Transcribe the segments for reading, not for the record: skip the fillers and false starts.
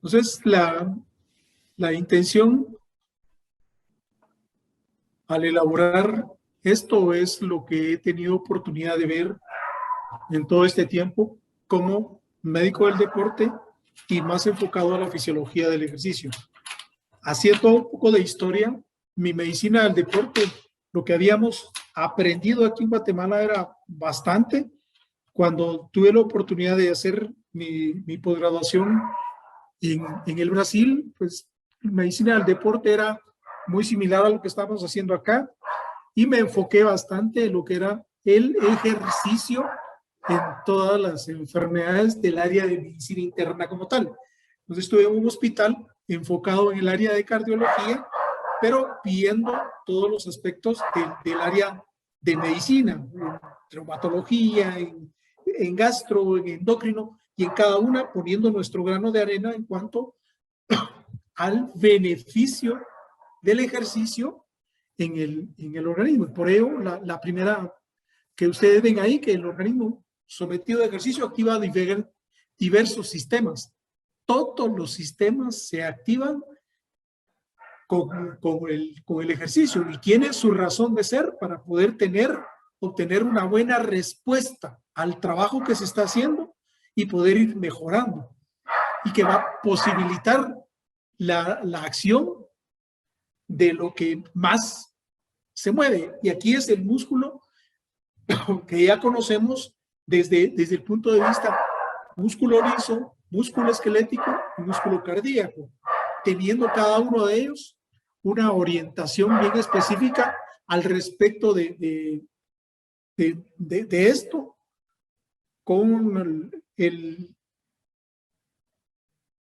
Entonces, la intención al elaborar esto es lo que he tenido oportunidad de ver en todo este tiempo como médico del deporte y más enfocado a la fisiología del ejercicio. Haciendo un poco de historia, mi medicina del deporte, lo que habíamos aprendido aquí en Guatemala era bastante. Cuando tuve la oportunidad de hacer mi posgraduación en el Brasil, pues medicina del deporte era muy similar a lo que estamos haciendo acá y me enfoqué bastante en lo que era el ejercicio en todas las enfermedades del área de medicina interna como tal. Entonces estuve en un hospital enfocado en el área de cardiología, pero viendo todos los aspectos del área de medicina, en traumatología, en gastro, en endocrino, y en cada una poniendo nuestro grano de arena en cuanto al beneficio del ejercicio en el organismo. Por ello, la primera que ustedes ven ahí, que el organismo sometido a ejercicio activa diversos sistemas. Todos los sistemas se activan con el ejercicio y tiene su razón de ser para poder obtener una buena respuesta al trabajo que se está haciendo y poder ir mejorando y que va a posibilitar la acción de lo que más se mueve. Y aquí es el músculo que ya conocemos desde el punto de vista músculo liso, músculo esquelético y músculo cardíaco, teniendo cada uno de ellos una orientación bien específica al respecto de esto, con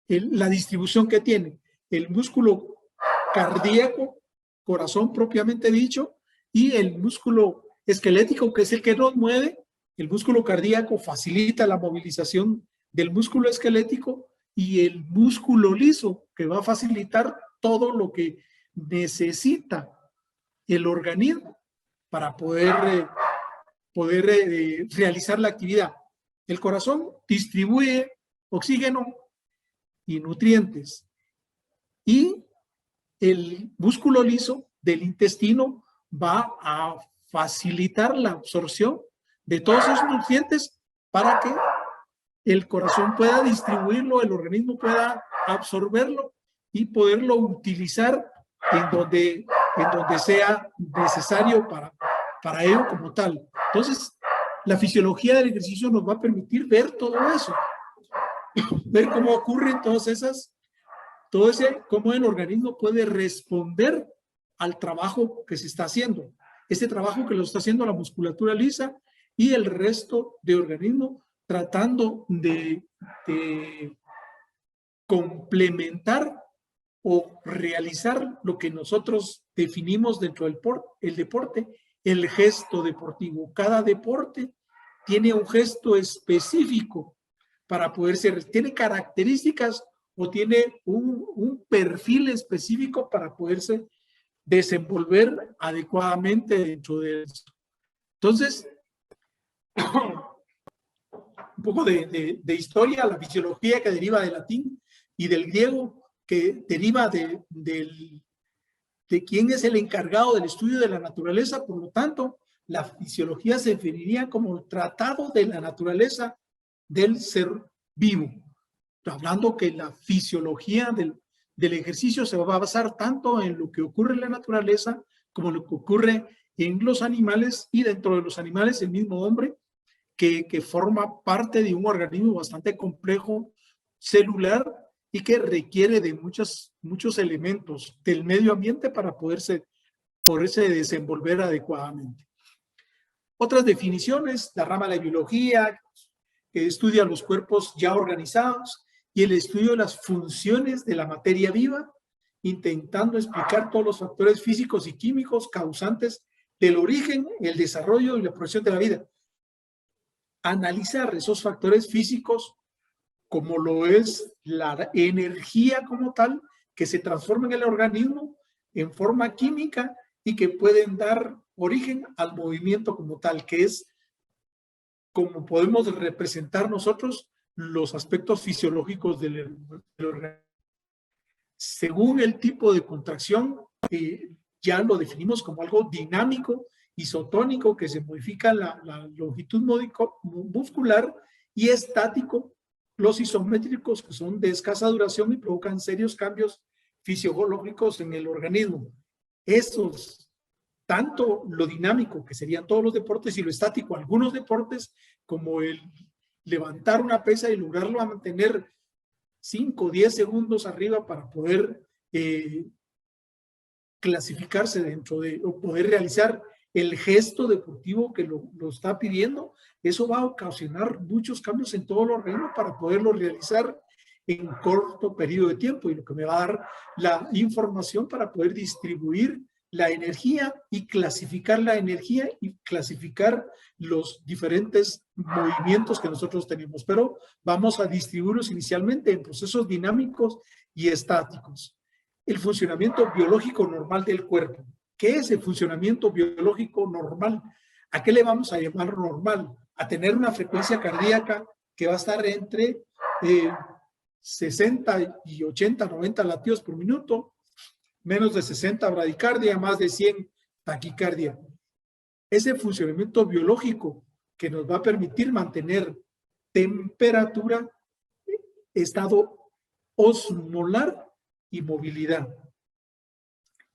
la distribución que tiene el músculo cardíaco, corazón propiamente dicho, y el músculo esquelético, que es el que nos mueve. El músculo cardíaco facilita la movilización del músculo esquelético y el músculo liso, que va a facilitar todo lo que necesita el organismo para poder realizar la actividad. El corazón distribuye oxígeno y nutrientes, y el músculo liso del intestino va a facilitar la absorción de todos esos nutrientes para que el corazón pueda distribuirlo, el organismo pueda absorberlo y poderlo utilizar en donde sea necesario para ello como tal. Entonces, la fisiología del ejercicio nos va a permitir ver todo eso, ver cómo ocurren cómo el organismo puede responder al trabajo que se está haciendo. Este trabajo que lo está haciendo la musculatura lisa y el resto de organismo tratando de complementar o realizar lo que nosotros definimos dentro del deporte, el gesto deportivo. Cada deporte tiene un gesto específico para poder ser, tiene características o tiene un perfil específico para poderse desenvolver adecuadamente dentro de eso. Entonces, un poco de historia, la fisiología que deriva del latín y del griego, que deriva de quién es el encargado del estudio de la naturaleza. Por lo tanto, la fisiología se definiría como el tratado de la naturaleza del ser vivo. Hablando que la fisiología del ejercicio se va a basar tanto en lo que ocurre en la naturaleza como lo que ocurre en los animales, y dentro de los animales el mismo hombre, que forma parte de un organismo bastante complejo celular y que requiere de muchos elementos del medio ambiente para poderse desenvolver adecuadamente. Otras definiciones: la rama de la biología, que estudia los cuerpos ya organizados y el estudio de las funciones de la materia viva, intentando explicar todos los factores físicos y químicos causantes del origen, el desarrollo y la progresión de la vida. Analizar esos factores físicos, como lo es la energía como tal, que se transforma en el organismo en forma química y que pueden dar origen al movimiento como tal, que es como podemos representar nosotros los aspectos fisiológicos del organismo. Según el tipo de contracción, ya lo definimos como algo dinámico, isotónico, que se modifica la longitud muscular, y estático, los isométricos, que son de escasa duración y provocan serios cambios fisiológicos en el organismo. Esos, tanto lo dinámico, que serían todos los deportes, y lo estático, algunos deportes, como el levantar una pesa y lograrlo a mantener 5 o 10 segundos arriba para poder clasificarse dentro de, o poder realizar el gesto deportivo que lo está pidiendo, eso va a ocasionar muchos cambios en todo el organismo para poderlo realizar en corto periodo de tiempo, y lo que me va a dar la información para poder distribuir la energía y clasificar la energía y clasificar los diferentes movimientos que nosotros tenemos. Pero vamos a distribuirlos inicialmente en procesos dinámicos y estáticos. El funcionamiento biológico normal del cuerpo. ¿Qué es el funcionamiento biológico normal? ¿A qué le vamos a llamar normal? A tener una frecuencia cardíaca que va a estar entre 60 y 80, 90 latidos por minuto, menos de 60 bradicardia, más de 100 taquicardia. Ese funcionamiento biológico que nos va a permitir mantener temperatura, estado osmolar y movilidad,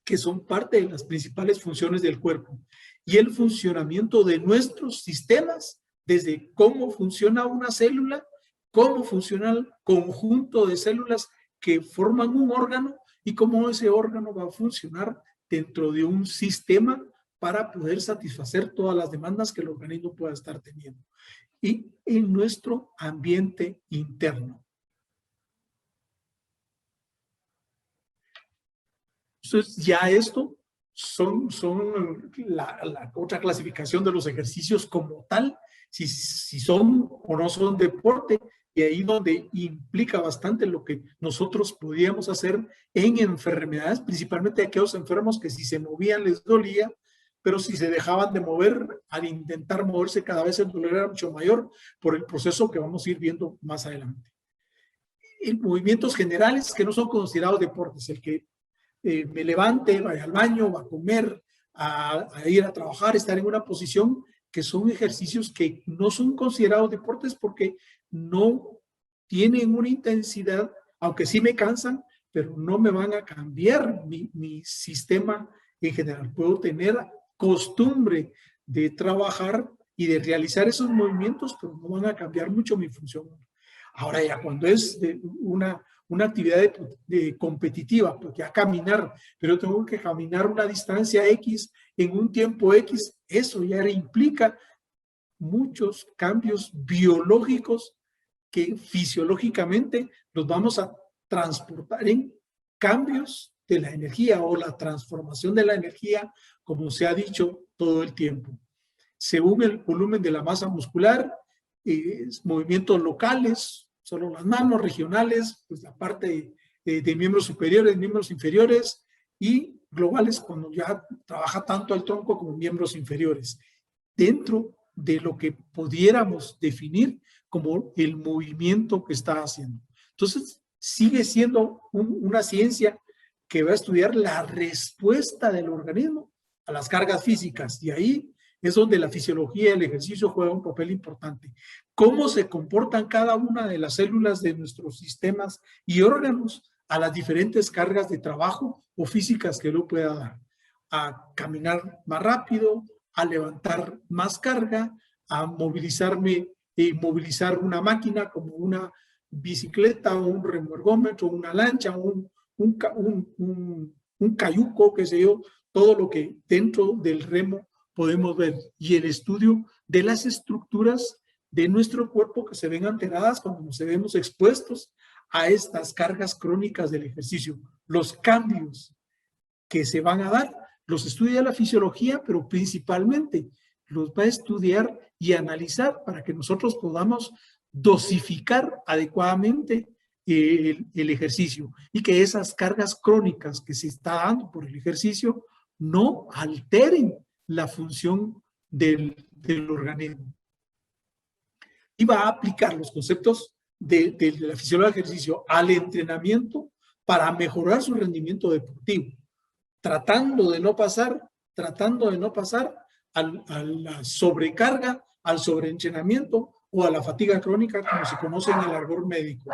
que son parte de las principales funciones del cuerpo, y el funcionamiento de nuestros sistemas, desde cómo funciona una célula, cómo funciona el conjunto de células que forman un órgano, y cómo ese órgano va a funcionar dentro de un sistema para poder satisfacer todas las demandas que el organismo pueda estar teniendo, y en nuestro ambiente interno. Entonces, ya esto son la otra clasificación de los ejercicios como tal, si son o no son deporte, y ahí donde implica bastante lo que nosotros podíamos hacer en enfermedades, principalmente aquellos enfermos que si se movían les dolía, pero si se dejaban de mover, al intentar moverse cada vez el dolor era mucho mayor, por el proceso que vamos a ir viendo más adelante. En movimientos generales que no son considerados deportes, el que me levante, vaya al baño, va a comer, a ir a trabajar, estar en una posición, que son ejercicios que no son considerados deportes porque no tienen una intensidad, aunque sí me cansan, pero no me van a cambiar mi sistema en general. Puedo tener costumbre de trabajar y de realizar esos movimientos, pero no van a cambiar mucho mi función. Ahora ya cuando es una actividad de competitiva, porque a caminar, pero tengo que caminar una distancia X en un tiempo X, eso ya implica muchos cambios biológicos que fisiológicamente los vamos a transportar en cambios de la energía o la transformación de la energía, como se ha dicho todo el tiempo. Según el volumen de la masa muscular, movimientos locales, solo las manos, regionales, pues la parte de miembros superiores, miembros inferiores, y globales cuando ya trabaja tanto el tronco como miembros inferiores, dentro de lo que pudiéramos definir como el movimiento que está haciendo. Entonces, sigue siendo una ciencia que va a estudiar la respuesta del organismo a las cargas físicas, y ahí es donde la fisiología y el ejercicio juega un papel importante. Cómo se comportan cada una de las células de nuestros sistemas y órganos a las diferentes cargas de trabajo o físicas que lo pueda dar. A caminar más rápido, a levantar más carga, a movilizarme, movilizar una máquina como una bicicleta, o un remorgómetro, una lancha, un cayuco, qué sé yo, todo lo que dentro del remo podemos ver, y el estudio de las estructuras de nuestro cuerpo que se ven alteradas cuando nos vemos expuestos a estas cargas crónicas del ejercicio. Los cambios que se van a dar los estudia la fisiología, pero principalmente los va a estudiar y analizar para que nosotros podamos dosificar adecuadamente el ejercicio, y que esas cargas crónicas que se está dando por el ejercicio no alteren la función del organismo. Y va a aplicar los conceptos de la fisiología del ejercicio al entrenamiento para mejorar su rendimiento deportivo, tratando de no pasar a la sobrecarga, al sobreentrenamiento o a la fatiga crónica, como se conoce en el argot médico.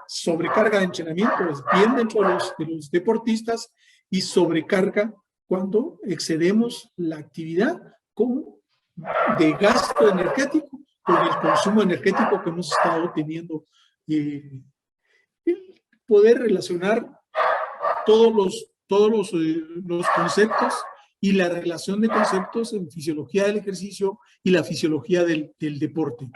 Sobrecarga de entrenamiento es bien dentro de los deportistas, y sobrecarga cuando excedemos la actividad de gasto energético, con el consumo energético que hemos estado teniendo. Poder relacionar todos los conceptos y la relación de conceptos en fisiología del ejercicio y la fisiología del deporte.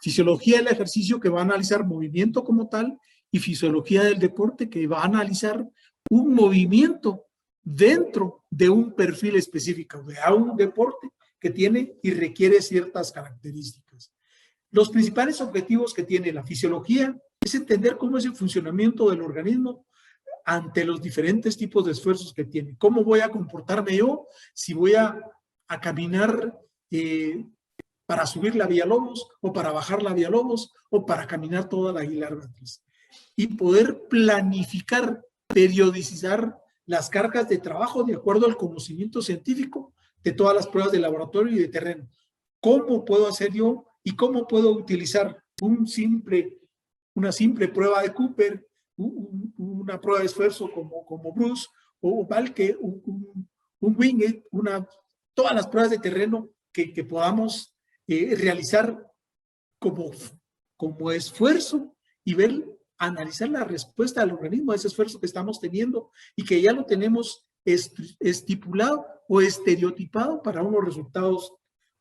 Fisiología del ejercicio, que va a analizar movimiento como tal, y fisiología del deporte, que va a analizar un movimiento dentro de un perfil específico, de un deporte que tiene y requiere ciertas características. Los principales objetivos que tiene la fisiología es entender cómo es el funcionamiento del organismo ante los diferentes tipos de esfuerzos que tiene. ¿Cómo voy a comportarme yo si voy a caminar para subir la Villalobos, o para bajar la Villalobos, o para caminar toda la Aguilar Beatriz? Y poder planificar, periodizar las cargas de trabajo de acuerdo al conocimiento científico de todas las pruebas de laboratorio y de terreno. ¿Cómo puedo hacer yo y cómo puedo utilizar una simple prueba de Cooper, una prueba de esfuerzo como Bruce o Valke, un Wingate, todas las pruebas de terreno que podamos realizar como esfuerzo, y analizar la respuesta del organismo a ese esfuerzo que estamos teniendo y que ya lo tenemos estipulado o estereotipado para unos resultados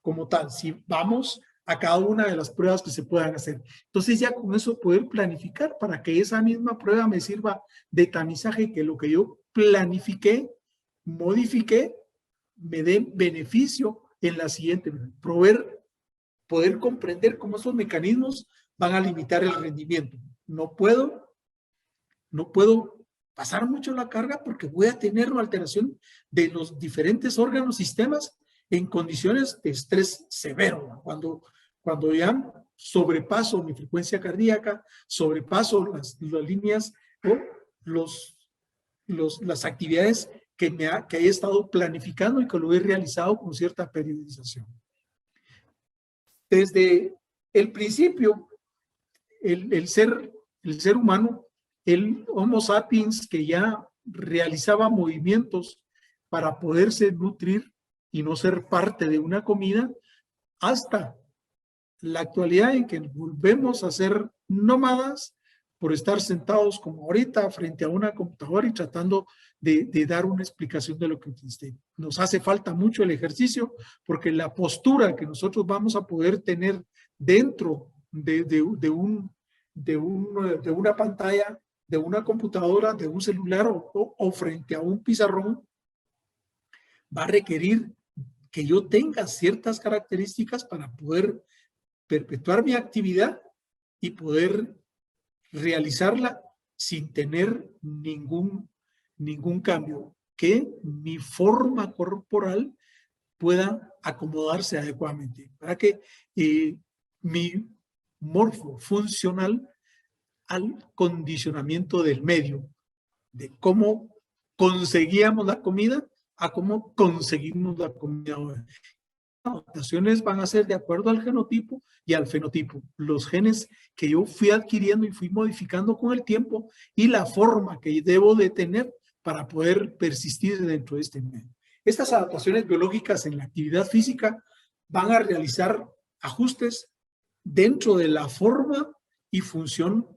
como tal, si vamos a cada una de las pruebas que se puedan hacer. Entonces ya con eso poder planificar para que esa misma prueba me sirva de tamizaje, que lo que yo planifiqué, modifiqué, me dé beneficio en la siguiente. Poder comprender cómo esos mecanismos van a limitar el rendimiento. No puedo pasar mucho la carga, porque voy a tener una alteración de los diferentes órganos, sistemas, en condiciones de estrés severo. Cuando ya sobrepaso mi frecuencia cardíaca, sobrepaso las líneas o las actividades que he estado planificando y que lo he realizado con cierta periodización. Desde el principio, el ser humano, el Homo sapiens, que ya realizaba movimientos para poderse nutrir y no ser parte de una comida, hasta la actualidad en que volvemos a ser nómadas por estar sentados como ahorita frente a una computadora y tratando de dar una explicación de lo que existe. Nos hace falta mucho el ejercicio, porque la postura que nosotros vamos a poder tener dentro de una pantalla, de una computadora, de un celular o frente a un pizarrón, va a requerir que yo tenga ciertas características para poder perpetuar mi actividad y poder realizarla sin tener ningún cambio, que mi forma corporal pueda acomodarse adecuadamente, para que mi morfo funcional al condicionamiento del medio, de cómo conseguíamos la comida a cómo conseguimos la comida ahora. Las adaptaciones van a ser de acuerdo al genotipo y al fenotipo, los genes que yo fui adquiriendo y fui modificando con el tiempo, y la forma que debo de tener para poder persistir dentro de este medio. Estas adaptaciones biológicas en la actividad física van a realizar ajustes dentro de la forma y función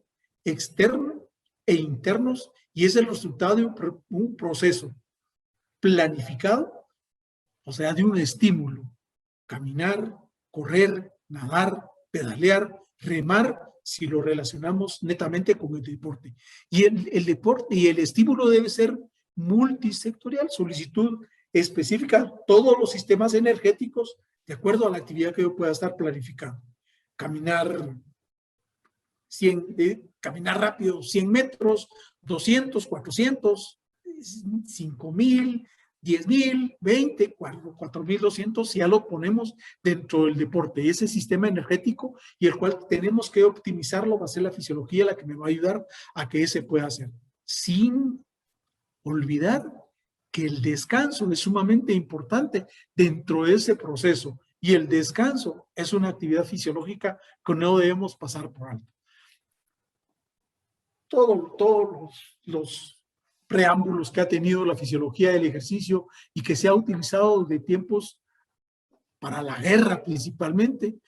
externa e internos, y es el resultado de un proceso planificado, o sea, de un estímulo. Caminar, correr, nadar, pedalear, remar, si lo relacionamos netamente con el deporte. Y el deporte y el estímulo debe ser multisectorial, solicitud específica a todos los sistemas energéticos de acuerdo a la actividad que yo pueda estar planificando. Caminar rápido 100 metros, 200, 400, 5,000, 10,000, 20, 4,200, ya lo ponemos dentro del deporte, ese sistema energético, y el cual tenemos que optimizarlo. Va a ser la fisiología la que me va a ayudar a que ese pueda hacer. sin olvidar que el descanso es sumamente importante dentro de ese proceso, y el descanso es una actividad fisiológica que no debemos pasar por alto. Todos los preámbulos que ha tenido la fisiología del ejercicio y que se ha utilizado de tiempos para la guerra principalmente,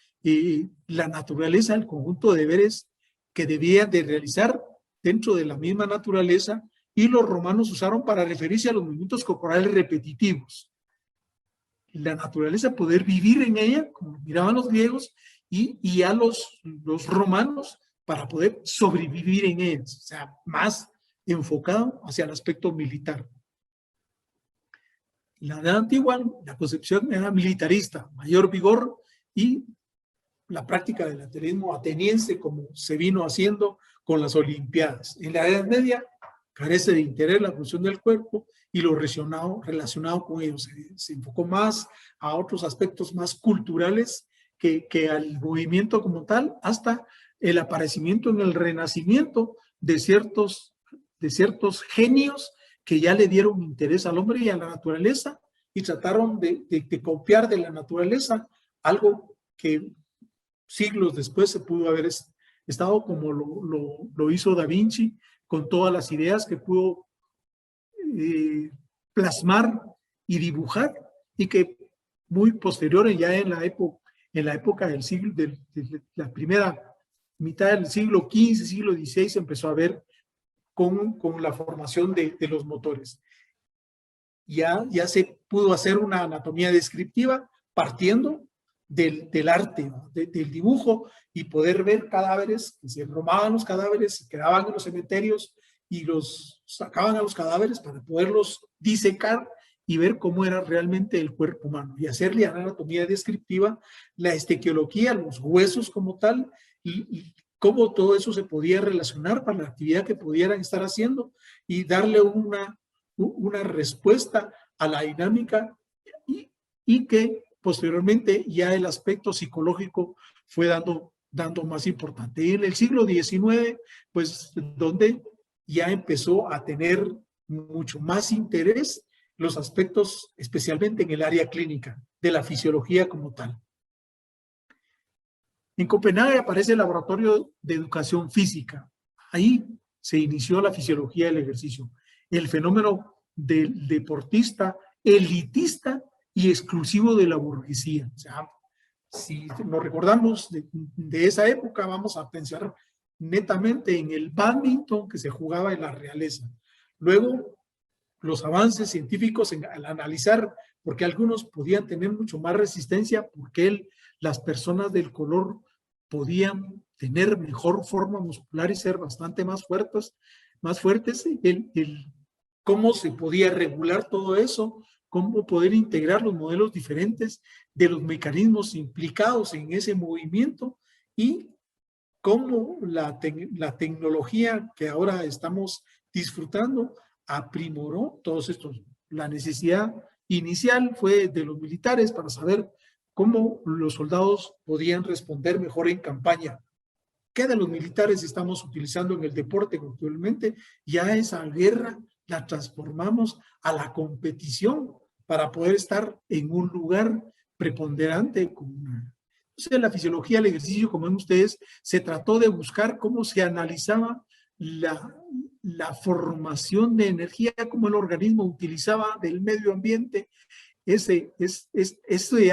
la naturaleza, el conjunto de deberes que debían de realizar dentro de la misma naturaleza, y los romanos usaron para referirse a los movimientos corporales repetitivos. La naturaleza, poder vivir en ella, como miraban los griegos, y a los romanos para poder sobrevivir en ellas, o sea, más enfocado hacia el aspecto militar. La edad antigua, la concepción era militarista, mayor vigor, y la práctica del atletismo ateniense, como se vino haciendo con las Olimpiadas. En la Edad Media carece de interés la función del cuerpo y lo relacionado con ellos. Se enfocó más a otros aspectos más culturales que al movimiento como tal, hasta el aparecimiento en el Renacimiento de ciertos genios que ya le dieron interés al hombre y a la naturaleza, y trataron de copiar de la naturaleza algo que siglos después se pudo haber estado, como lo hizo Da Vinci, con todas las ideas que pudo plasmar y dibujar, y que muy posteriores, ya en la época del siglo, de la primera mitad del siglo XV, siglo XVI, se empezó a ver con la formación de los motores. Ya se pudo hacer una anatomía descriptiva partiendo del arte, del dibujo, y poder ver cadáveres, que se robaban los cadáveres, se quedaban en los cementerios y los sacaban a los cadáveres para poderlos disecar y ver cómo era realmente el cuerpo humano, y hacerle a la anatomía descriptiva, la estequiología, los huesos como tal, y cómo todo eso se podía relacionar para la actividad que pudieran estar haciendo, y darle una respuesta a la dinámica, y que posteriormente ya el aspecto psicológico fue dando más importante. Y en el siglo XIX, pues donde ya empezó a tener mucho más interés los aspectos, especialmente en el área clínica, de la fisiología como tal. En Copenhague aparece el Laboratorio de Educación Física. Ahí se inició la fisiología del ejercicio, el fenómeno del deportista elitista y exclusivo de la burguesía. O sea, si nos recordamos de esa época, vamos a pensar netamente en el bádminton que se jugaba en la realeza. Luego, los avances científicos al analizar, porque algunos podían tener mucho más resistencia, porque las personas del color podían tener mejor forma muscular y ser bastante más fuertes, cómo se podía regular todo eso, cómo poder integrar los modelos diferentes de los mecanismos implicados en ese movimiento, y cómo la tecnología que ahora estamos disfrutando aprimoró todos estos. La necesidad inicial fue de los militares para saber cómo los soldados podían responder mejor en campaña. ¿Qué de los militares estamos utilizando en el deporte actualmente? Ya esa guerra la transformamos a la competición para poder estar en un lugar preponderante. Entonces, la fisiología del ejercicio, como ven ustedes, se trató de buscar cómo se analizaba la formación de energía, cómo el organismo utilizaba del medio ambiente ese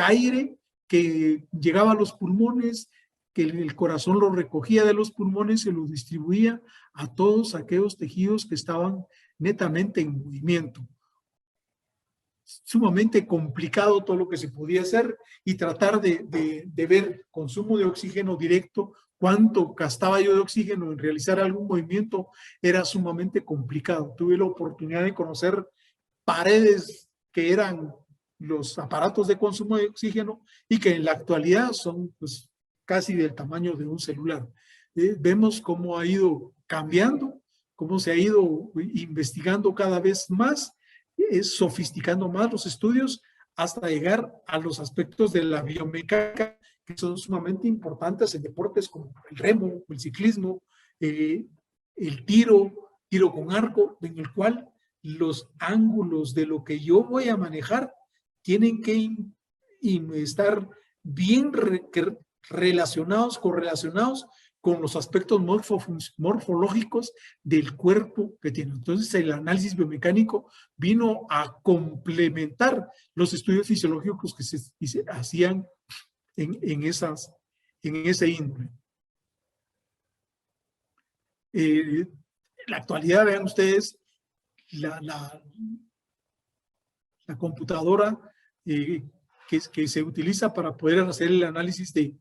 aire que llegaba a los pulmones, que el corazón lo recogía de los pulmones, se lo distribuía a todos aquellos tejidos que estaban netamente en movimiento. Sumamente complicado todo lo que se podía hacer, y tratar de ver consumo de oxígeno directo, cuánto gastaba yo de oxígeno en realizar algún movimiento, era sumamente complicado. Tuve la oportunidad de conocer paredes que eran los aparatos de consumo de oxígeno, y que en la actualidad son pues casi del tamaño de un celular. Vemos cómo ha ido cambiando, cómo se ha ido investigando cada vez más, sofisticando más los estudios, hasta llegar a los aspectos de la biomecánica que son sumamente importantes en deportes como el remo, el ciclismo, el tiro, giro con arco, en el cual los ángulos de lo que yo voy a manejar tienen que estar bien relacionados, correlacionados con los aspectos morfológicos del cuerpo que tiene. Entonces, el análisis biomecánico vino a complementar los estudios fisiológicos que se hacían en ese índole. En la actualidad, vean ustedes, la computadora que se utiliza para poder hacer el análisis de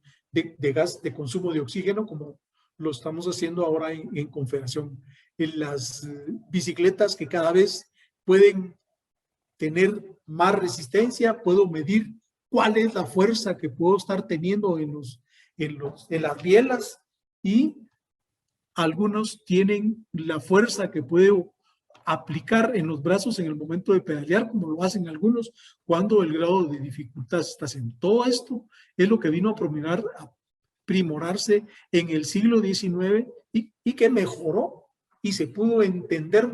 gas de consumo de oxígeno, como lo estamos haciendo ahora en Confederación. En las bicicletas que cada vez pueden tener más resistencia, puedo medir cuál es la fuerza que puedo estar teniendo en las bielas, y algunos tienen la fuerza que puedo aplicar en los brazos en el momento de pedalear, como lo hacen algunos cuando el grado de dificultad está haciendo. Todo esto es lo que vino a primorarse en el siglo XIX y que mejoró y se pudo entender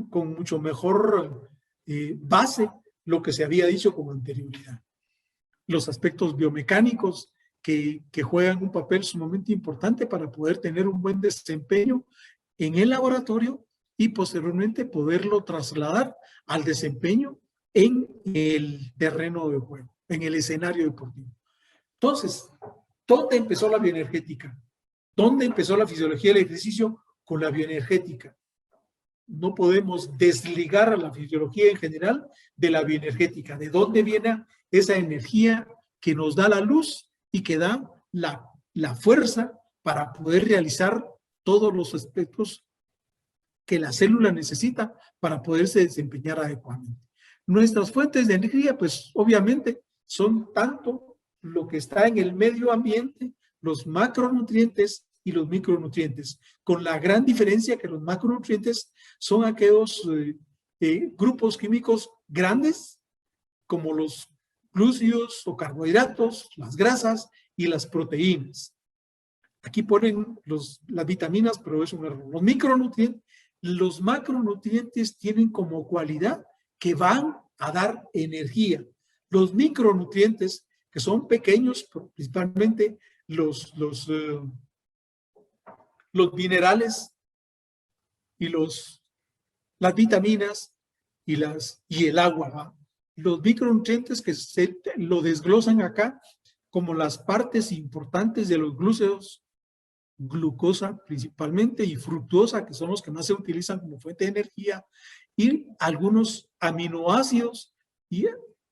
con mucho mejor base lo que se había dicho con anterioridad. Los aspectos biomecánicos que juegan un papel sumamente importante para poder tener un buen desempeño en el laboratorio y posteriormente poderlo trasladar al desempeño en el terreno de juego, en el escenario deportivo. Entonces, ¿dónde empezó la bioenergética? ¿Dónde empezó la fisiología del ejercicio? Con la bioenergética. No podemos desligar a la fisiología en general de la bioenergética. ¿De dónde viene esa energía que nos da la luz y que da la fuerza para poder realizar todos los aspectos que la célula necesita para poderse desempeñar adecuadamente? Nuestras fuentes de energía, pues obviamente, son tanto lo que está en el medio ambiente, los macronutrientes y los micronutrientes, con la gran diferencia que los macronutrientes son aquellos grupos químicos grandes, como los glúcidos o carbohidratos, las grasas y las proteínas. Aquí ponen las vitaminas, pero es un error. Los macronutrientes tienen como cualidad que van a dar energía. Los micronutrientes, que son pequeños, principalmente los minerales y las vitaminas y el agua, ¿va? Los micronutrientes que lo desglosan acá como las partes importantes de los glúcidos, glucosa principalmente y fructosa, que son los que más se utilizan como fuente de energía, y algunos aminoácidos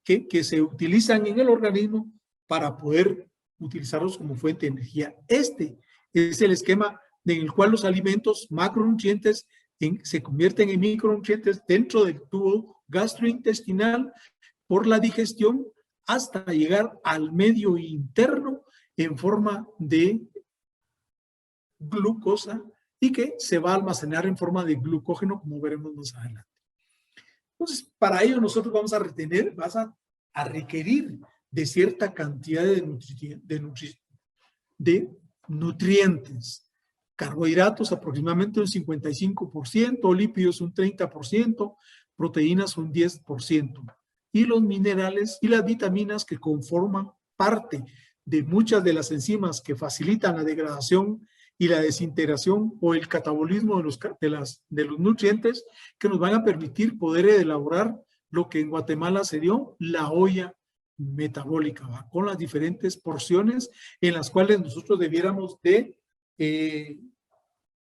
que se utilizan en el organismo para poder utilizarlos como fuente de energía. Este es el esquema en el cual los alimentos macronutrientes se convierten en micronutrientes dentro del tubo gastrointestinal por la digestión hasta llegar al medio interno en forma de glucosa y que se va a almacenar en forma de glucógeno, como veremos más adelante. Entonces, para ello nosotros vamos a requerir de cierta cantidad de nutrientes. Carbohidratos aproximadamente un 55%, lípidos un 30%, proteínas un 10%. Y los minerales y las vitaminas que conforman parte de muchas de las enzimas que facilitan la degradación y la desintegración o el catabolismo de los nutrientes, que nos van a permitir poder elaborar lo que en Guatemala se dio la olla metabólica, ¿va? Con las diferentes porciones en las cuales nosotros debiéramos de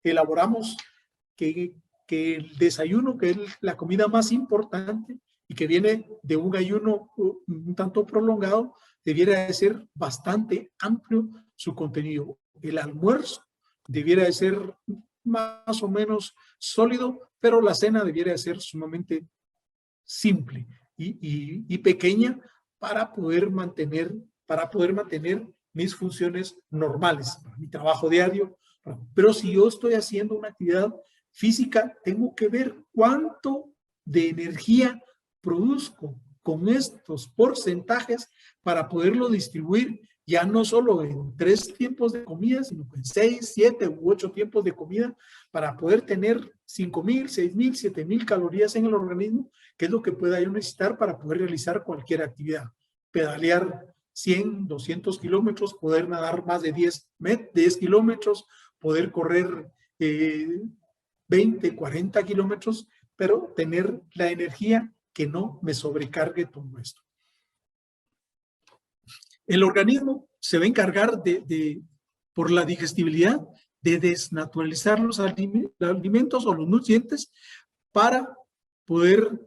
elaboramos que el desayuno, que es la comida más importante y que viene de un ayuno un tanto prolongado, debiera de ser bastante amplio su contenido. El almuerzo debiera de ser más o menos sólido, pero la cena debiera de ser sumamente simple y pequeña para poder mantener mis funciones normales, para mi trabajo diario. Pero si yo estoy haciendo una actividad física, tengo que ver cuánto de energía produzco con estos porcentajes para poderlo distribuir ya no solo en 3 tiempos de comida, sino en 6, 7 u 8 tiempos de comida para poder tener 5,000, 6,000, 7,000 calorías en el organismo, que es lo que pueda yo necesitar para poder realizar cualquier actividad. Pedalear 100, 200 kilómetros, poder nadar más de 10 kilómetros, poder correr 20, 40 kilómetros, pero tener la energía que no me sobrecargue todo esto. El organismo se va a encargar por la digestibilidad, de desnaturalizar los alimentos o los nutrientes para poder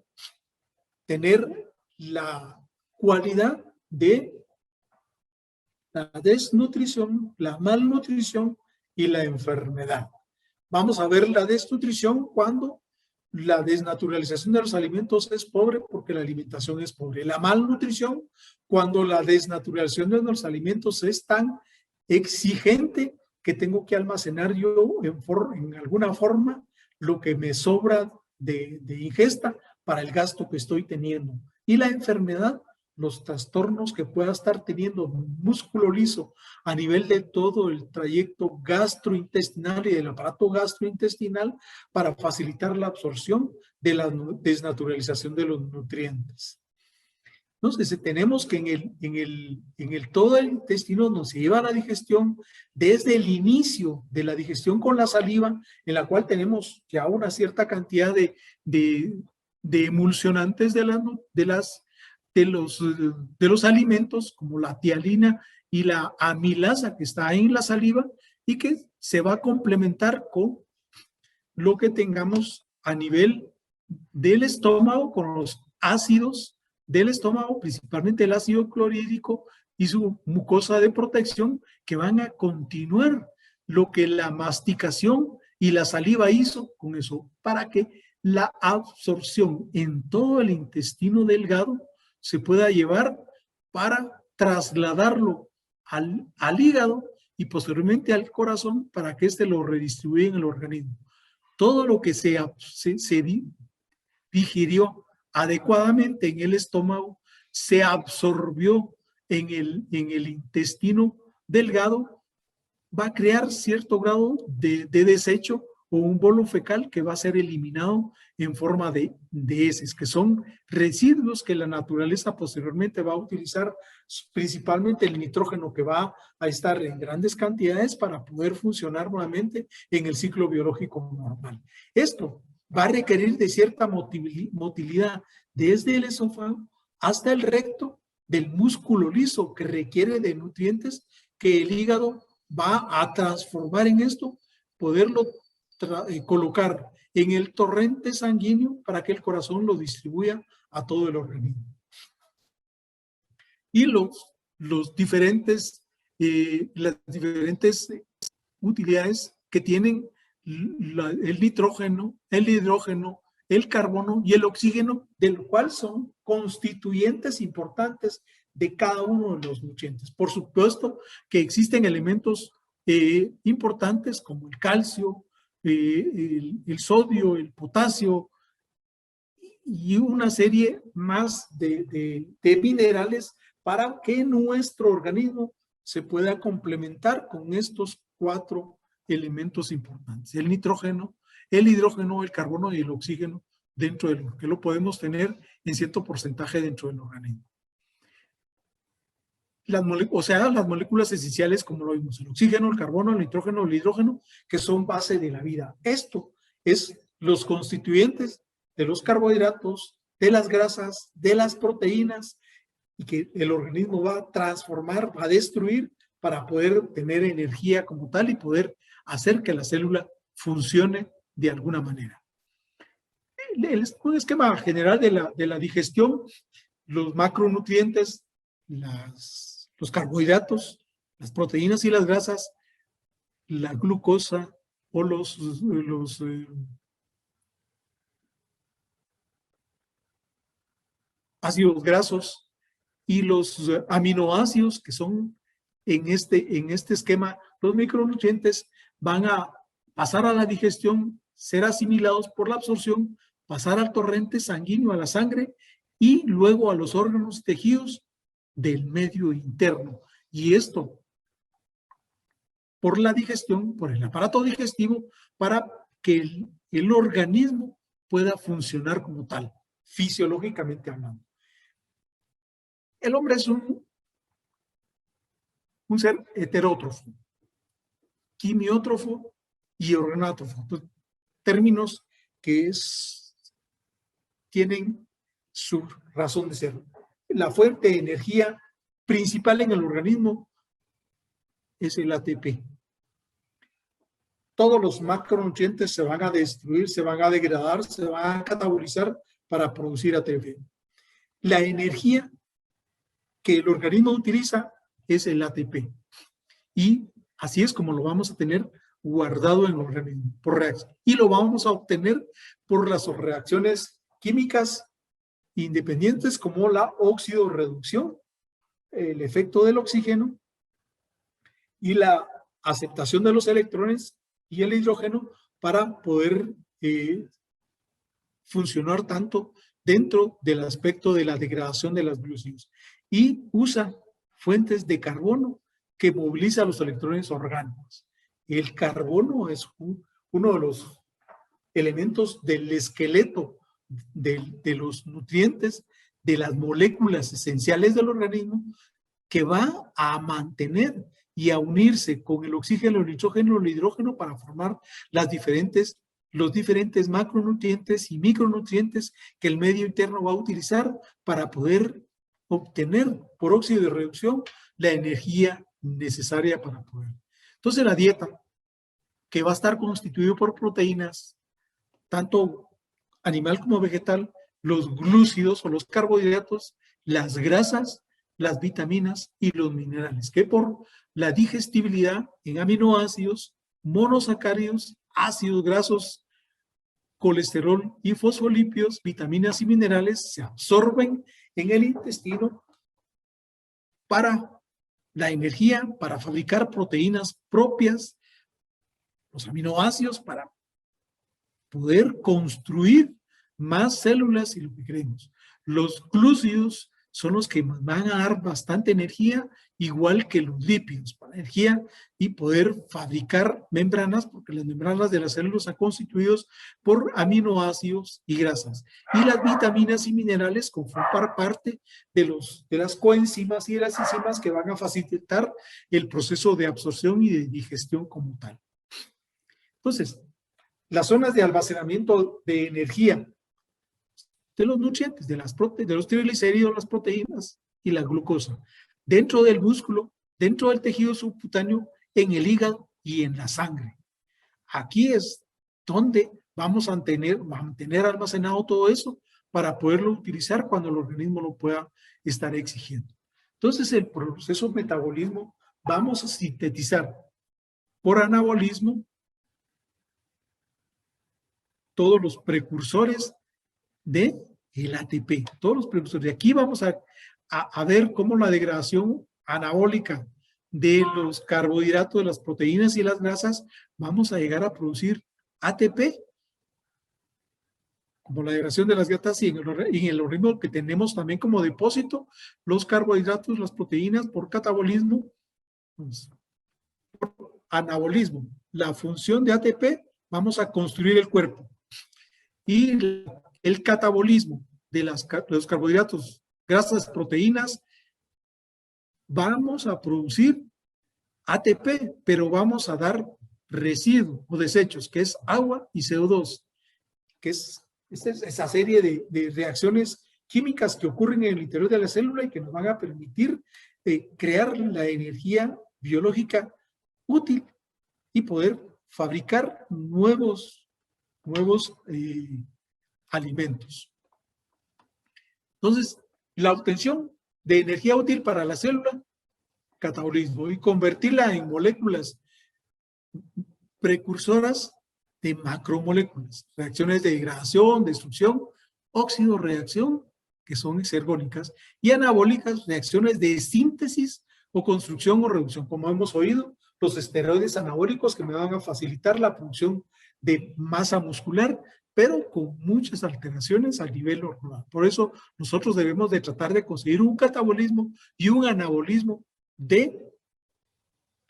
tener la cualidad de la desnutrición, la malnutrición y la enfermedad. Vamos a ver la desnutrición cuando la desnaturalización de los alimentos es pobre porque la alimentación es pobre. La malnutrición cuando la desnaturalización de los alimentos es tan exigente que tengo que almacenar yo en alguna forma lo que me sobra de ingesta para el gasto que estoy teniendo. Y la enfermedad, los trastornos que pueda estar teniendo músculo liso a nivel de todo el trayecto gastrointestinal y del aparato gastrointestinal para facilitar la absorción de la desnaturalización de los nutrientes. Entonces, tenemos que en todo el intestino nos lleva a la digestión desde el inicio de la digestión con la saliva, en la cual tenemos ya una cierta cantidad de emulsionantes de los alimentos, como la tialina y la amilasa que está en la saliva y que se va a complementar con lo que tengamos a nivel del estómago, con los ácidos del estómago, principalmente el ácido clorhídrico y su mucosa de protección, que van a continuar lo que la masticación y la saliva hizo con eso, para que la absorción en todo el intestino delgado se pueda llevar para trasladarlo al hígado y posteriormente al corazón para que éste lo redistribuya en el organismo. Todo lo que se digirió adecuadamente en el estómago se absorbió en el intestino delgado, va a crear cierto grado de desecho o un bolo fecal que va a ser eliminado en forma de heces, que son residuos que la naturaleza posteriormente va a utilizar, principalmente el nitrógeno, que va a estar en grandes cantidades para poder funcionar nuevamente en el ciclo biológico normal. Esto va a requerir de cierta motilidad desde el esófago hasta el recto del músculo liso, que requiere de nutrientes que el hígado va a transformar en esto, poderlo colocar en el torrente sanguíneo para que el corazón lo distribuya a todo el organismo. Y las diferentes utilidades que tienen el nitrógeno, el hidrógeno, el carbono y el oxígeno, de lo cual son constituyentes importantes de cada uno de los nutrientes. Por supuesto que existen elementos importantes como el calcio, el sodio, el potasio y una serie más de minerales para que nuestro organismo se pueda complementar con estos 4 elementos importantes: el nitrógeno, el hidrógeno, el carbono y el oxígeno, dentro de lo que lo podemos tener en cierto porcentaje dentro del organismo. Las moléculas esenciales, como lo vimos: el oxígeno, el carbono, el nitrógeno, el hidrógeno, que son base de la vida. Esto es los constituyentes de los carbohidratos, de las grasas, de las proteínas, y que el organismo va a transformar, va a destruir para poder tener energía como tal y poder hacer que la célula funcione de alguna manera. Un esquema general de la digestión: los macronutrientes, los carbohidratos, las proteínas y las grasas, la glucosa o los ácidos grasos y los aminoácidos, que son en este esquema, los micronutrientes, van a pasar a la digestión, ser asimilados por la absorción, pasar al torrente sanguíneo, a la sangre, y luego a los órganos y tejidos del medio interno, Y esto por la digestión, por el aparato digestivo, para que el organismo pueda funcionar como tal, fisiológicamente hablando. El hombre es un ser heterótrofo, quimiótrofo y organátrofo. Entonces, términos que tienen su razón de ser. La fuente de energía principal en el organismo es el ATP. Todos los macronutrientes se van a destruir, se van a degradar, se van a catabolizar para producir ATP. La energía que el organismo utiliza es el ATP. Y así es como lo vamos a tener guardado en el organismo, por reacción. Y lo vamos a obtener por las reacciones químicas independientes como la oxidorreducción, el efecto del oxígeno y la aceptación de los electrones y el hidrógeno para poder funcionar tanto dentro del aspecto de la degradación de las glúcidos. Y usa fuentes de carbono que moviliza los electrones orgánicos. El carbono es uno de los elementos del esqueleto de los nutrientes, de las moléculas esenciales del organismo, que va a mantener y a unirse con el oxígeno, el nitrógeno, el hidrógeno para formar los diferentes macronutrientes y micronutrientes que el medio interno va a utilizar para poder obtener por óxido de reducción la energía necesaria para poder. Entonces la dieta, que va a estar constituida por proteínas, tanto animal como vegetal, los glúcidos o los carbohidratos, las grasas, las vitaminas y los minerales, que por la digestibilidad en aminoácidos, monosacáridos, ácidos grasos, colesterol y fosfolípidos, vitaminas y minerales se absorben en el intestino para la energía, para fabricar proteínas propias, los aminoácidos para poder construir más células y lo que queremos. Los glúcidos son los que van a dar bastante energía, igual que los lípidos, para energía y poder fabricar membranas, porque las membranas de las células están constituidas por aminoácidos y grasas. Y las vitaminas y minerales conforman parte de las coenzimas y de las enzimas que van a facilitar el proceso de absorción y de digestión como tal. Entonces, las zonas de almacenamiento de energía de los nutrientes, de los triglicéridos, las proteínas y la glucosa, dentro del músculo, dentro del tejido subcutáneo, en el hígado y en la sangre. Aquí es donde vamos a mantener almacenado todo eso para poderlo utilizar cuando el organismo lo pueda estar exigiendo. Entonces, el proceso metabolismo vamos a sintetizar por anabolismo todos los precursores de el ATP, todos los precursores. Y aquí vamos a ver cómo la degradación anabólica de los carbohidratos, de las proteínas y las grasas, vamos a llegar a producir ATP, como la degradación de las grasas y en el organismo que tenemos también como depósito los carbohidratos, las proteínas por catabolismo, pues, por anabolismo. La función de ATP, vamos a construir el cuerpo. Y el catabolismo de los carbohidratos, grasas, proteínas, vamos a producir ATP, pero vamos a dar residuos o desechos, que es agua y CO2, que es esa serie de reacciones químicas que ocurren en el interior de la célula y que nos van a permitir crear la energía biológica útil y poder fabricar nuevos alimentos. Entonces, la obtención de energía útil para la célula, catabolismo, y convertirla en moléculas precursoras de macromoléculas, reacciones de degradación, destrucción, óxido, reacción, que son exergónicas, y anabólicas, reacciones de síntesis o construcción o reducción, como hemos oído, los esteroides anabólicos que me van a facilitar la producción de masa muscular, pero con muchas alteraciones a nivel hormonal. Por eso nosotros debemos de tratar de conseguir un catabolismo y un anabolismo de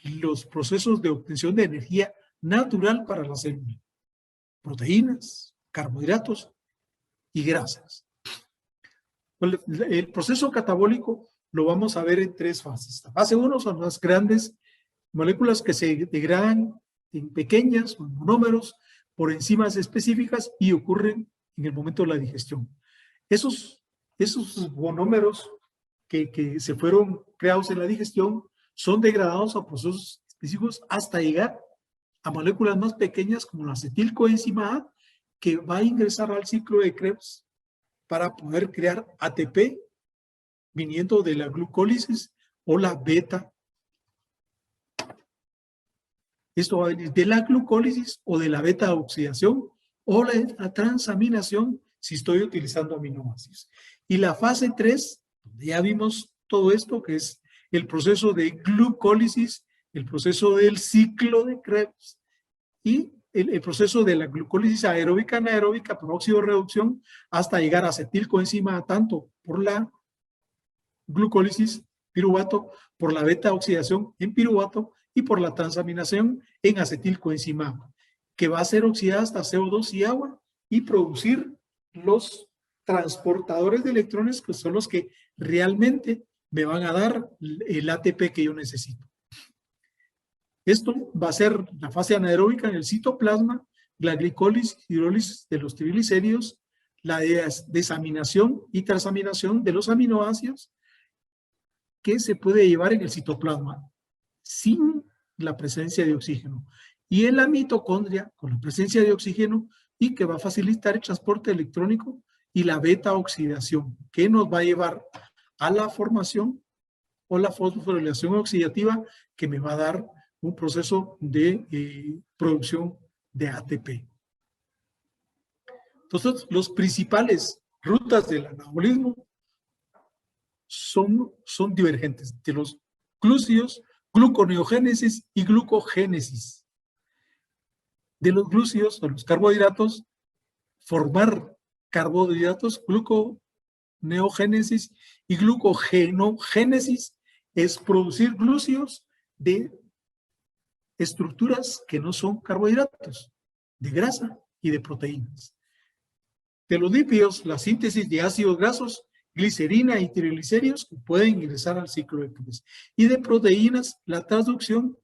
los procesos de obtención de energía natural para la célula. Proteínas, carbohidratos y grasas. El proceso catabólico lo vamos a ver en 3 fases. La fase 1 son las grandes moléculas que se degradan en pequeñas o en monómeros por enzimas específicas y ocurren en el momento de la digestión. Esos monómeros que se fueron creados en la digestión son degradados a procesos específicos hasta llegar a moléculas más pequeñas como la acetilcoenzima A, que va a ingresar al ciclo de Krebs para poder crear ATP viniendo de la glucólisis o la beta. Esto va a venir de la glucólisis o de la beta oxidación o la transaminación si estoy utilizando aminoácidos. Y la fase 3, donde ya vimos todo esto, que es el proceso de glucólisis, el proceso del ciclo de Krebs y el proceso de la glucólisis aeróbica, anaeróbica, por óxido reducción, hasta llegar a acetilcoenzima, tanto por la glucólisis, piruvato, por la beta oxidación en piruvato y por la transaminación en acetilcoenzima A, que va a ser oxidada hasta CO2 y agua y producir los transportadores de electrones, que son los que realmente me van a dar el ATP que yo necesito. Esto va a ser la fase anaeróbica en el citoplasma, la glicólisis, hidrólisis de los triglicéridos, la desaminación y transaminación de los aminoácidos que se puede llevar en el citoplasma sin la presencia de oxígeno. Y en la mitocondria con la presencia de oxígeno y que va a facilitar el transporte electrónico y la beta oxidación, que nos va a llevar a la formación o la fosforilación oxidativa que me va a dar un proceso de producción de ATP. Entonces, los principales rutas del anabolismo son divergentes, de los glúcidos, gluconeogénesis y glucogénesis. De los glúcidos o los carbohidratos, formar carbohidratos, gluconeogénesis y glucogenogénesis es producir glúcidos de estructuras que no son carbohidratos, de grasa y de proteínas. De los lípidos, la síntesis de ácidos grasos, glicerina y triglicéridos que pueden ingresar al ciclo de Krebs. Y de proteínas, la transducción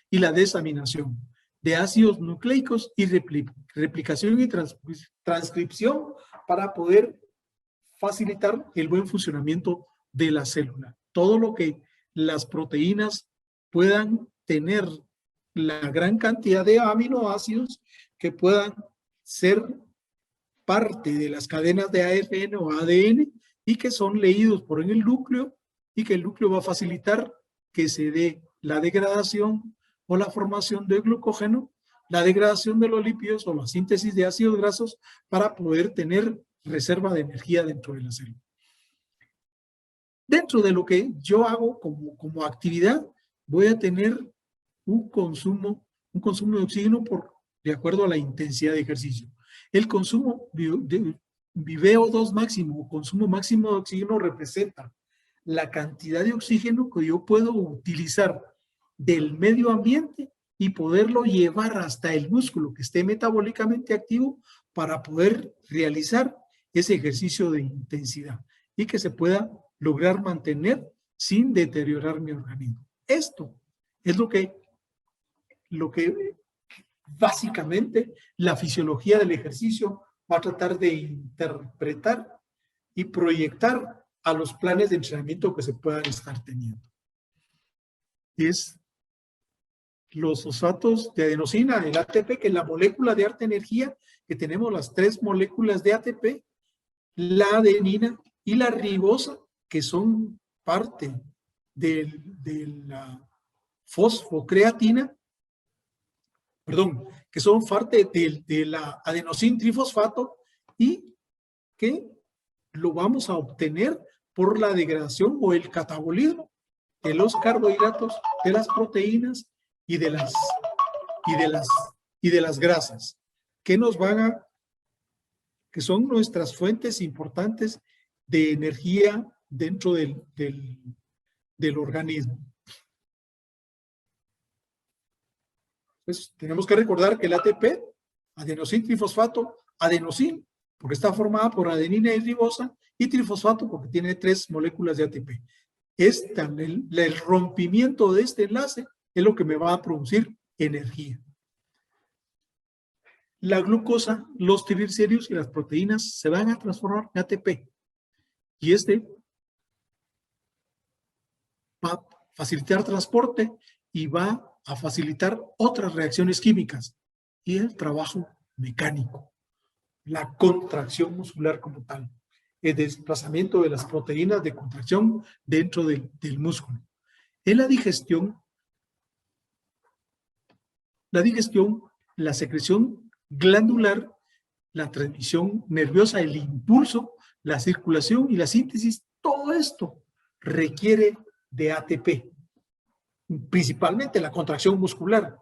y la desaminación de ácidos nucleicos y replicación y transcripción para poder facilitar el buen funcionamiento de la célula. Todo lo que las proteínas puedan tener la gran cantidad de aminoácidos que puedan ser parte de las cadenas de ARN o ADN y que son leídos por el núcleo y que el núcleo va a facilitar que se dé la degradación o la formación de glucógeno, la degradación de los lípidos o la síntesis de ácidos grasos para poder tener reserva de energía dentro de la célula. Dentro de lo que yo hago como actividad, voy a tener un consumo de oxígeno de acuerdo a la intensidad de ejercicio. El consumo de VO2 máximo, consumo máximo de oxígeno, representa la cantidad de oxígeno que yo puedo utilizar del medio ambiente y poderlo llevar hasta el músculo que esté metabólicamente activo para poder realizar ese ejercicio de intensidad y que se pueda lograr mantener sin deteriorar mi organismo. Esto es lo que básicamente la fisiología del ejercicio va a tratar de interpretar y proyectar a los planes de entrenamiento que se puedan estar teniendo. Es los fosfatos de adenosina, el ATP, que es la molécula de alta energía, que tenemos las 3 moléculas de ATP, la adenina y la ribosa, que son parte de la fosfocreatina, que son parte de la adenosín trifosfato y que lo vamos a obtener por la degradación o el catabolismo de los carbohidratos, de las proteínas y de las grasas, que que son nuestras fuentes importantes de energía dentro del organismo. Entonces, tenemos que recordar que el ATP, adenosín trifosfato, adenosín, porque está formada por adenina y ribosa, y trifosfato porque tiene 3 moléculas de ATP. El rompimiento de este enlace es lo que me va a producir energía. La glucosa, los triglicéridos y las proteínas se van a transformar en ATP. Y va a facilitar transporte y va a facilitar otras reacciones químicas y el trabajo mecánico, la contracción muscular como tal, el desplazamiento de las proteínas de contracción dentro del músculo. En la digestión, la secreción glandular, la transmisión nerviosa, el impulso, la circulación y la síntesis, todo esto requiere de ATP, principalmente la contracción muscular.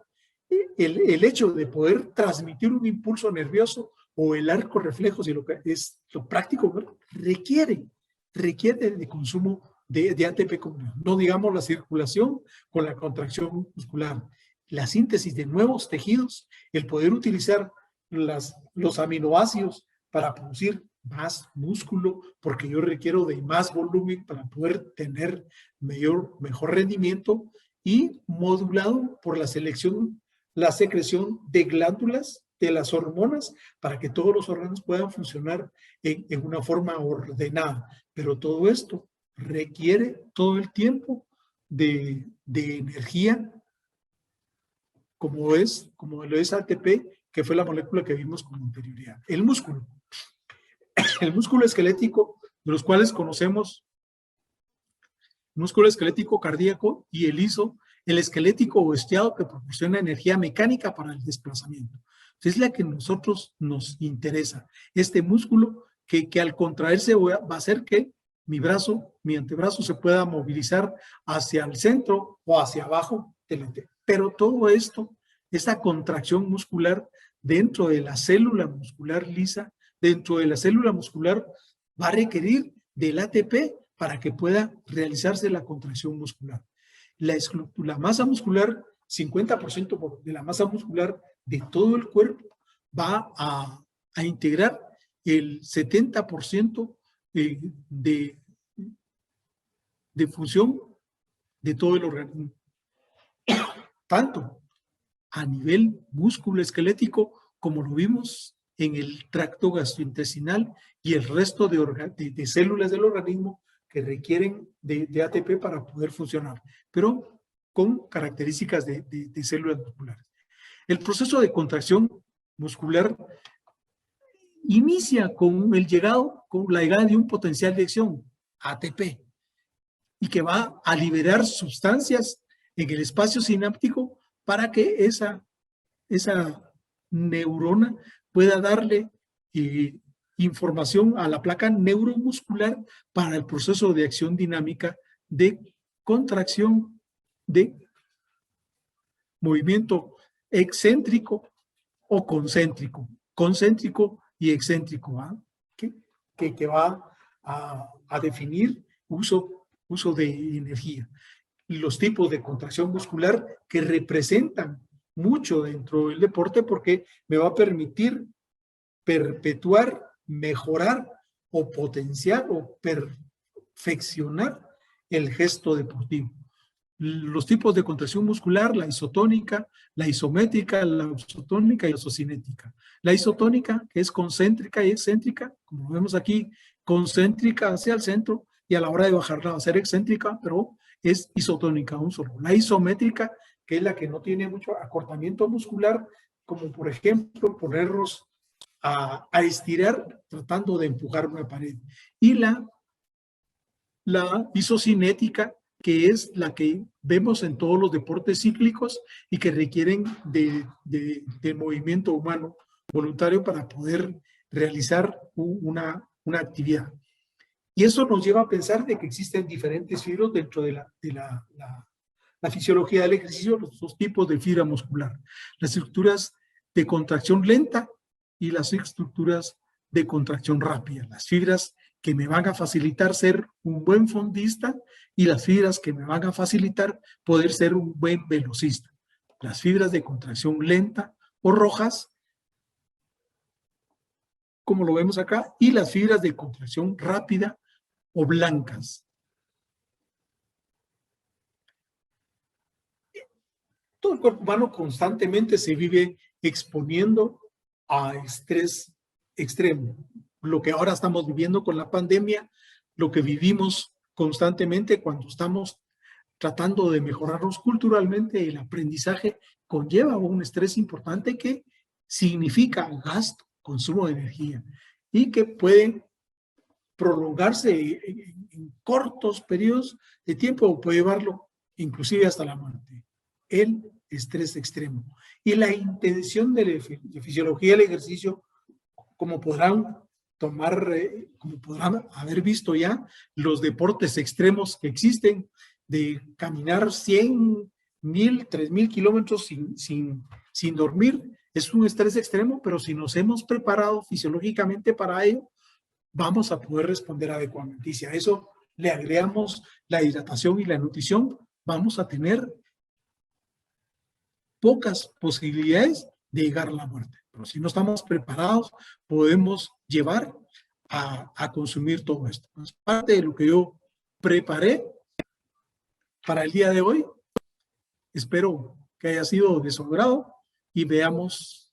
El hecho de poder transmitir un impulso nervioso o el arco reflejo, si lo que es lo práctico, requiere de consumo de ATP, no digamos la circulación con la contracción muscular, la síntesis de nuevos tejidos, el poder utilizar los aminoácidos para producir más músculo, porque yo requiero de más volumen para poder tener mejor rendimiento, y modulado por la secreción de glándulas, de las hormonas, para que todos los órganos puedan funcionar en una forma ordenada. Pero todo esto requiere todo el tiempo de energía, como lo es ATP, que fue la molécula que vimos con anterioridad. El músculo esquelético, de los cuales conocemos el músculo esquelético cardíaco y el esquelético o estiado, que proporciona energía mecánica para el desplazamiento. Es la que a nosotros nos interesa. Este músculo que al contraerse va a hacer que mi antebrazo se pueda movilizar hacia el centro o hacia abajo. Pero todo esto, esta contracción muscular dentro de la célula muscular lisa, dentro de la célula muscular, va a requerir del ATP para que pueda realizarse la contracción muscular. La masa muscular, 50% de la masa muscular de todo el cuerpo va a integrar el 70% de función de todo el organismo. Tanto a nivel músculo esquelético como lo vimos en el tracto gastrointestinal y el resto de células del organismo que requieren de ATP para poder funcionar, pero con características de células musculares. El proceso de contracción muscular inicia con la llegada de un potencial de acción, ATP, y que va a liberar sustancias en el espacio sináptico para que esa neurona pueda darle información a la placa neuromuscular para el proceso de acción dinámica de contracción, de movimiento excéntrico o concéntrico y excéntrico, que va a definir uso de energía. Y los tipos de contracción muscular que representan mucho dentro del deporte, porque me va a permitir perpetuar, mejorar o potenciar o perfeccionar el gesto deportivo. Los tipos de contracción muscular: la isotónica, la isométrica, la isotónica y la isocinética. La isotónica, que es concéntrica y excéntrica, como vemos aquí, concéntrica hacia el centro, y a la hora de bajarla va a ser excéntrica, pero es isotónica, un solo. La isométrica, que es la que no tiene mucho acortamiento muscular, como por ejemplo ponernos a estirar tratando de empujar una pared. Y la isocinética, que es la que vemos en todos los deportes cíclicos y que requieren de movimiento humano voluntario para poder realizar una actividad. Y eso nos lleva a pensar de que existen diferentes fibras dentro de la fisiología del ejercicio, los dos tipos de fibra muscular: las estructuras de contracción lenta y las estructuras de contracción rápida, las fibras que me van a facilitar ser un buen fondista y las fibras que me van a facilitar poder ser un buen velocista. Las fibras de contracción lenta o rojas, como lo vemos acá, y las fibras de contracción rápida o blancas. Todo el cuerpo humano constantemente se vive exponiendo a estrés extremo. Lo que ahora estamos viviendo con la pandemia, lo que vivimos constantemente cuando estamos tratando de mejorarnos culturalmente, el aprendizaje conlleva un estrés importante que significa gasto, consumo de energía y que puede prolongarse en cortos periodos de tiempo o puede llevarlo inclusive hasta la muerte. El estrés extremo. Y la intención de la fisiología del ejercicio, como podrán como podrán haber visto ya, los deportes extremos que existen, de caminar 100, 1000, 3000 kilómetros sin dormir, es un estrés extremo, pero si nos hemos preparado fisiológicamente para ello, vamos a poder responder adecuadamente. Y si a eso le agregamos la hidratación y la nutrición, vamos a tener pocas posibilidades de llegar a la muerte. Pero si no estamos preparados, podemos llevar a consumir todo esto. Es parte de lo que yo preparé para el día de hoy. Espero que haya sido de su agrado y veamos